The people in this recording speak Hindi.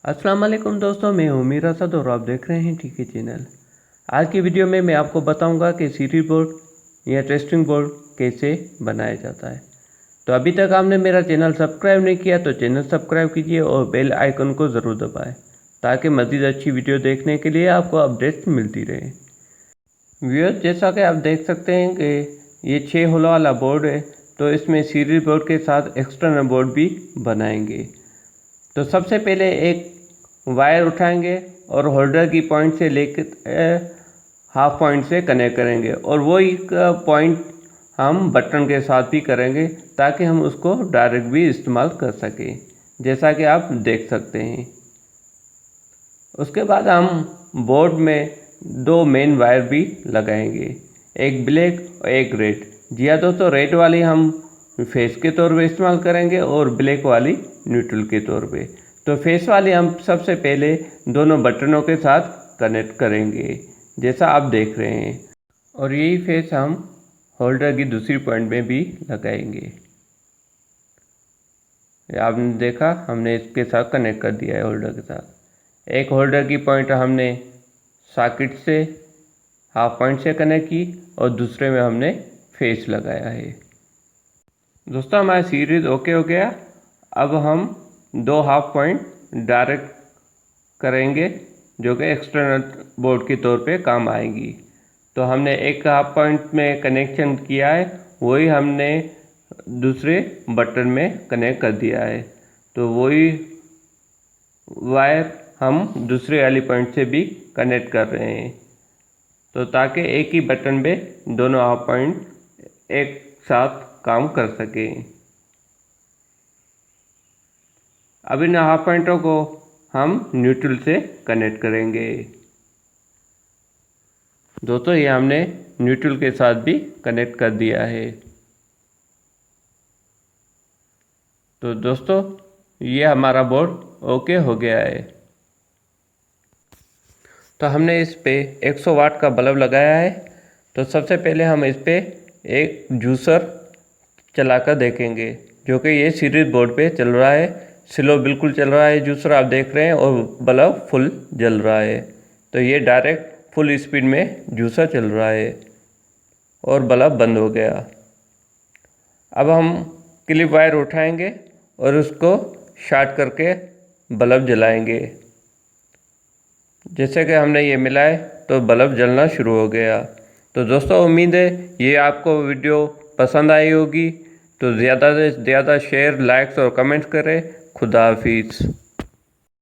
अस्सलाम वालेकुम दोस्तों, मैं हूं मीर असद और आप देख रहे हैं टीके चैनल। आज की वीडियो में मैं आपको बताऊंगा कि सीरीज बोर्ड या टेस्टिंग बोर्ड कैसे बनाया जाता है। तो अभी तक आपने मेरा चैनल सब्सक्राइब नहीं किया तो चैनल सब्सक्राइब कीजिए और बेल आइकन को ज़रूर दबाएं ताकि मज़ीद अच्छी वीडियो देखने के लिए आपको अपडेट्स मिलती रहे। व्यूअर्स, जैसा कि आप देख सकते हैं कि ये 6 होलो वाला बोर्ड है, तो इसमें सीरीज बोर्ड के साथ एक्सटर्नल बोर्ड भी बनाएंगे। तो सबसे पहले एक वायर उठाएंगे और होल्डर की पॉइंट से लेकर हाफ पॉइंट से कनेक्ट करेंगे और वही पॉइंट हम बटन के साथ भी करेंगे ताकि हम उसको डायरेक्ट भी इस्तेमाल कर सकें, जैसा कि आप देख सकते हैं। उसके बाद हम बोर्ड में 2 मेन वायर भी लगाएंगे, एक ब्लैक और एक रेड। जी हाँ दोस्तों, रेड वाली हम फेस के तौर पे इस्तेमाल करेंगे और ब्लैक वाली न्यूट्रल के तौर पे। तो फेस वाली हम सबसे पहले दोनों बटनों के साथ कनेक्ट करेंगे, जैसा आप देख रहे हैं, और यही फेस हम होल्डर की दूसरी पॉइंट में भी लगाएंगे। आपने देखा, हमने इसके साथ कनेक्ट कर दिया है होल्डर के साथ। एक होल्डर की पॉइंट हमने सॉकेट से हाफ पॉइंट से कनेक्ट की और दूसरे में हमने फेस लगाया है। दोस्तों, हमारा सीरीज ओके हो गया। अब हम 2 हाफ पॉइंट डायरेक्ट करेंगे जो कि एक्सटर्नल बोर्ड के तौर पे काम आएंगी। तो हमने एक हाफ पॉइंट में कनेक्शन किया है, वही हमने दूसरे बटन में कनेक्ट कर दिया है। तो वही वायर हम दूसरे वाली पॉइंट से भी कनेक्ट कर रहे हैं, तो ताकि एक ही बटन पे दोनों हाफ पॉइंट एक साथ काम कर सकें। अब इन हाफ पॉइंटों को हम न्यूट्रल से कनेक्ट करेंगे। दोस्तों, ये हमने न्यूट्रल के साथ भी कनेक्ट कर दिया है। तो दोस्तों, ये हमारा बोर्ड ओके हो गया है। तो हमने इस पे 100 वाट का बल्ब लगाया है। तो सबसे पहले हम इस पे एक जूसर चलाकर देखेंगे, जो कि ये सीरीज बोर्ड पे चल रहा है। स्लो बिल्कुल चल रहा है जूसर, आप देख रहे हैं, और बल्ब फुल जल रहा है। तो ये डायरेक्ट फुल स्पीड में जूसर चल रहा है और बल्ब बंद हो गया। अब हम क्लिप वायर उठाएंगे और उसको शॉर्ट करके बल्ब जलाएंगे। जैसे कि हमने ये मिलाए तो बल्ब जलना शुरू हो गया। तो दोस्तों, उम्मीद है ये आपको वीडियो पसंद आई होगी। तो ज़्यादा से ज़्यादा शेयर, लाइक्स और कमेंट्स करें। खुदा हाफिज़।